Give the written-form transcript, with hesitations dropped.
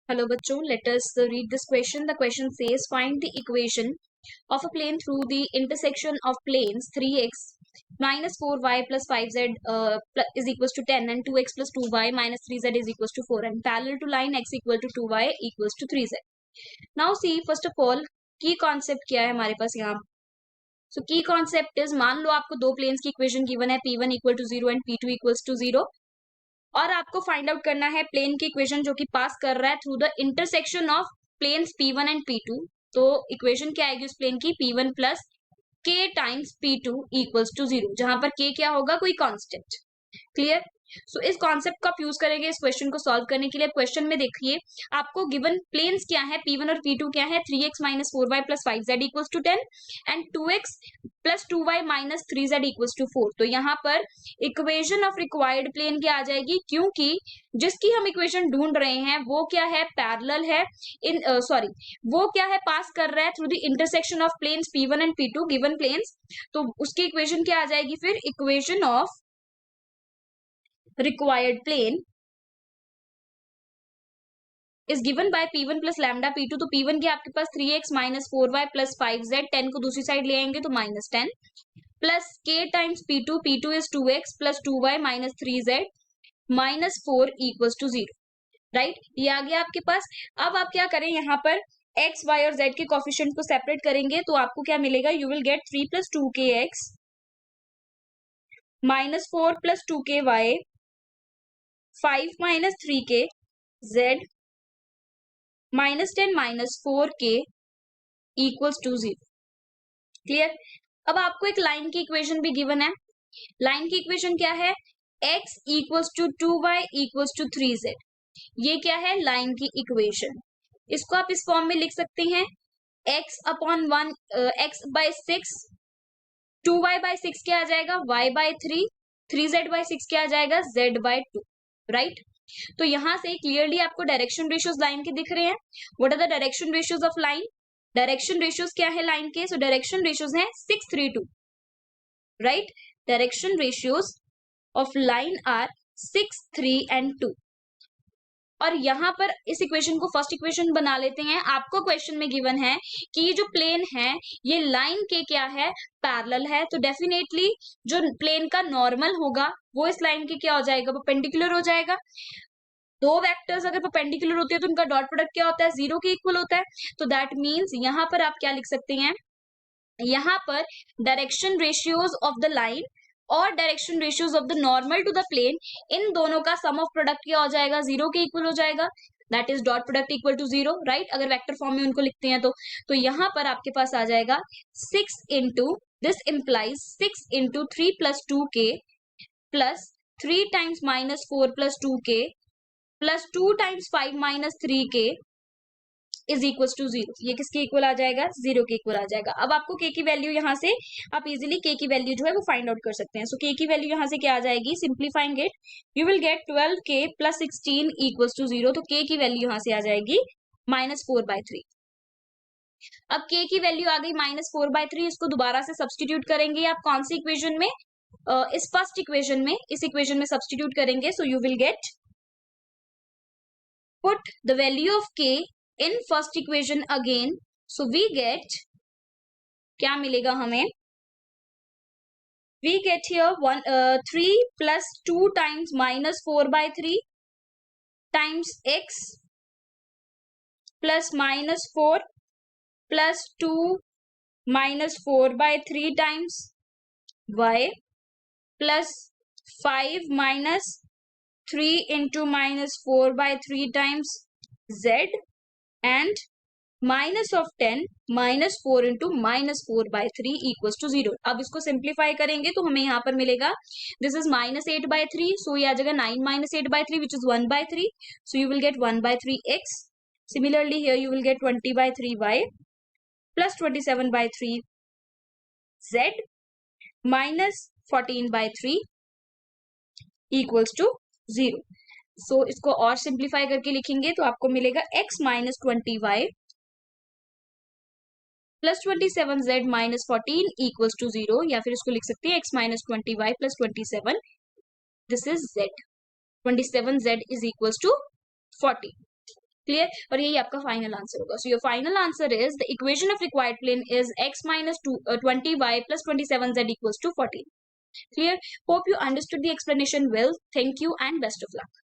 Hello bachcho, let us read this question. The question says find the equation of a plane through the intersection of planes 3x minus 4y plus 5z is equals to 10 and 2x plus 2y minus 3z is equals to 4 and parallel to line x equal to 2y equals to 3z. Now see, first of all, key concept क्या है हमारे पास यहाँ. So key concept is, मान लो आपको दो planes की equation given है p1 equal to 0 and p2 equals to 0 और आपको फाइंड आउट करना है प्लेन की इक्वेशन जो कि पास कर रहा है through the intersection of planes P1 and P2. तो इक्वेशन क्या आएगी उस प्लेन की, P1 प्लस के टाइम्स P2 इक्वल्स टू 0, जहां पर के क्या होगा, कोई कांस्टेंट. क्लियर. सो इस कॉन्सेप्ट का आप यूज करेंगे इस क्वेश्चन को सॉल्व करने के लिए. क्वेश्चन में देखिए आपको गिवन प्लेन्स क्या है, P1 और P2 क्या है, 3x minus 4y plus 5z equals to 10 and 2x plus 2y minus 3z equals to 4. तो यहाँ पर इक्वेशन ऑफ रिक्वायर्ड प्लेन क्या आ जाएगी, क्योंकि जिसकी हम इक्वेशन ढूंढ रहे हैं वो क्या है, पैरेलल है इन सॉरी वो क्या है, पास कर रहा है through the intersection of planes P1 and P2 given planes. तो उसकी इक्वेशन क्या आ जाएगी फिर, equation of required plane is given by P1 plus lambda P2. तो P1 के आपके पास 3x minus 4y plus 5z, 10 को दूसरी साइड ले आएंगे तो minus 10 plus k times P2, P2 is 2x plus 2y minus 3z minus 4 equals to 0. Right, ये आ गया आपके पास. अब आप क्या करें, यहाँ पर x, y और z के कोफिशिएंट को सेपरेट करेंगे तो आपको क्या मिलेगा, you will get 3 plus 2kx minus 4 plus 2ky 5 minus 3k z minus 10 minus 4k equals to 0. Clear. अब आपको एक लाइन की इक्वेशन भी गिवन है. लाइन की इक्वेशन क्या है, x equals to 2y equals to 3z. ये क्या है, लाइन की इक्वेशन. इसको आप इस फॉर्म में लिख सकते हैं, x upon 1 x by 6, 2y by 6 क्या आ जाएगा, y बाय 3, 3z बाय 6 क्या आ जाएगा, z बाय 2. राइट. तो यहां से क्लियरली आपको डायरेक्शन रेशियोज लाइन के दिख रहे हैं. What are the direction ratios of line, direction ratios क्या है लाइन के, सो डायरेक्शन रेशियोज हैं 6, 3, 2. Right, direction ratios of line are 6, 3 and 2. और यहां पर इस इक्वेशन को फर्स्ट इक्वेशन बना लेते हैं. आपको क्वेश्चन में गिवन है कि ये जो प्लेन है ये लाइन के क्या है, पैरेलल है. तो डेफिनेटली जो प्लेन का नॉर्मल होगा वो इस लाइन के क्या हो जाएगा, परपेंडिकुलर हो जाएगा. दो वेक्टर्स अगर परपेंडिकुलर होते हैं तो उनका डॉट प्रोडक्ट क्या होता है, 0 के इक्वल होता है. तो दैट मीन्स यहां पर आप क्या लिख सकते हैं, यहां पर direction ratios of the line और direction ratios of the normal to the plane, इन दोनों का सम ऑफ प्रोडक्ट क्या हो जाएगा, 0 के इक्वल हो जाएगा. That is dot product equal to 0. Right, अगर वेक्टर फॉर्म में उनको लिखते हैं तो यहां पर आपके पास आ जाएगा 6 into, this implies 6 into 3 plus 2k plus 3 times minus 4 plus 2k plus 2 times 5 minus 3k is equal to 0. ये किसके इक्वल आ जाएगा, 0 के इक्वल आ जाएगा. अब आपको k की वैल्यू यहाँ से आप इजीली k की वैल्यू जो है वो फाइंड आउट कर सकते हैं. सो k की वैल्यू यहाँ से क्या आ जाएगी, simplifying it you will get 12k plus 16 equal to 0. तो k की वैल्यू यहाँ से आ जाएगी माइनस 4/3. अब k की वैल्यू आ गई माइनस 4/3. इसको दोबारा से सब्सटीट्यूट करेंगे आप कौन सी इक्वेशन में, इस फर्स्ट इक्वेशन में, इस इक्वेशन में सब्सटीट्यूट करेंगे. सो you will gate, put the value of k in first equation again. So we get, क्या मिलेगा हमें, we get here 3 plus 2 times minus 4/3 times x plus minus 4 plus 2 minus 4/3 times y plus 5 minus 3 into minus 4/3 times z and minus of 10 minus 4 into minus 4/3 equals to 0. अब इसको simplify करेंगे तो हमें यहाँ पर मिलेगा, दिस इज माइनस 8/3. सो ये आ जाएगा 9 minus 8/3 which is 1/3. So you will get 1/3x. Similarly here you will get 20/3y plus 27/3 z minus 14/3 equals to 0. So इसको और सिंप्लीफाई करके लिखेंगे तो आपको मिलेगा x minus 20y plus 27z minus 14 equals to 0. या फिर इसको लिख सकते हैं x minus 20y plus 27, this is z. 27z is equals to 40. Clear, और यही आपका फाइनल आंसर होगा. So your final answer is the equation of required plane is x minus 20y plus 27z equals to 14. Clear? Hope you understood the explanation well. Thank you and best of luck.